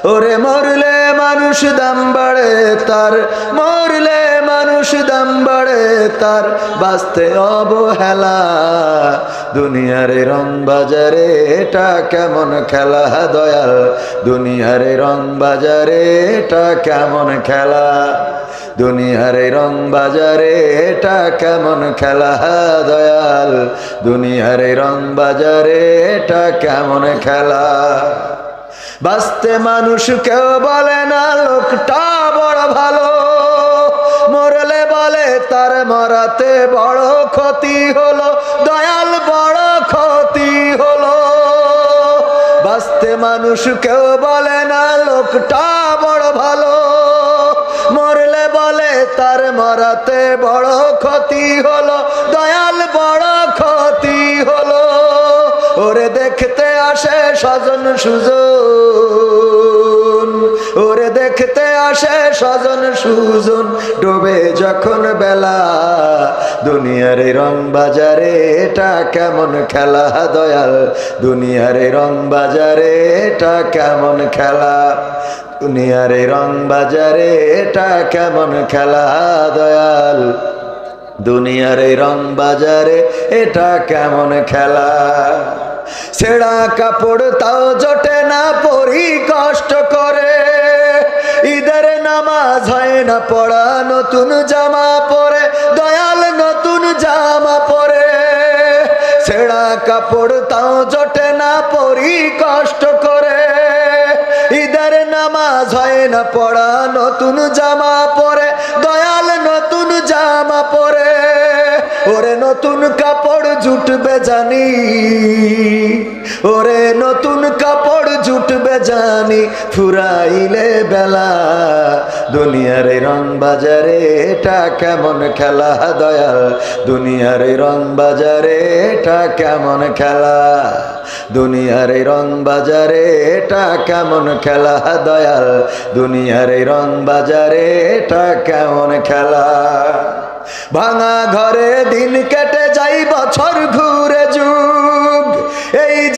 ওরে মরলে মানুষ দাম বাড়ে তার, মরলে মানুষ দাম বাড়ে তার, বাঁচতে অবহেলা। দুনিয়ার রং বাজারে এটা কেমন খেলা দয়াল, দুনিয়ার রং বাজারে এটা কেমন খেলা, দুনিয়ার রং বাজারে এটা কেমন খেলা দয়াল, দুনিয়ার রং বাজারে এটা কেমন খেলা। বাঁচতে মানুষ কেউ বলে না লোকটা বড় ভালো, মরলে বলে তার মরাতে বড় ক্ষতি হলো দয়াল, বড় ক্ষতি হলো। বাঁচতে মানুষ কেউ বলে না লোকটা বড় ভালো, মরলে বলে তার মরাতে বড় ক্ষতি হলো দয়াল, বড় ক্ষতি হলো। ওরে দেখতে আসে স্বজন সুজন, ওরে দেখতে আসে স্বজন সুজন, ডোবে যখন বেলা। দুনিয়ার রং বাজারে এটা কেমন খেলা দয়াল, দুনিয়ার রং বাজারে এটা কেমন খেলা, দুনিয়ার রং বাজারে এটা কেমন খেলা দয়াল, দুনিয়ার রং বাজারে এটা কেমন খেলা। ছেঁড়া কাপড় তাও জোটে না পরি কষ্ট করে, ঈদের নামাজ হয় না পড়া, নতুন জামা পরে দয়াল, নতুন জামা পরে। ছেঁড়া কাপড় তাও জোটে না পরি কষ্ট করে, ঈদের নামাজ হয় না পড়া, নতুন জামা পরে দয়াল, নতুন জামা পরে। ওরে নতুন কাপড় জুটবে জানি, ওরে নতুন কাপড় জুটবে জানি, ফুরাইলে বেলা। দুনিয়ার রং বাজারে এটা কেমন খেলা দয়াল, দুনিয়ার রং বাজারে এটা কেমন খেলা, দুনিয়ার রং বাজারে এটা কেমন খেলা দয়াল, দুনিয়ার রং বাজারে এটা কেমন খেলা। ভাঙা ঘরে দিন কেটে যাই বছর ঘুরে যুগ,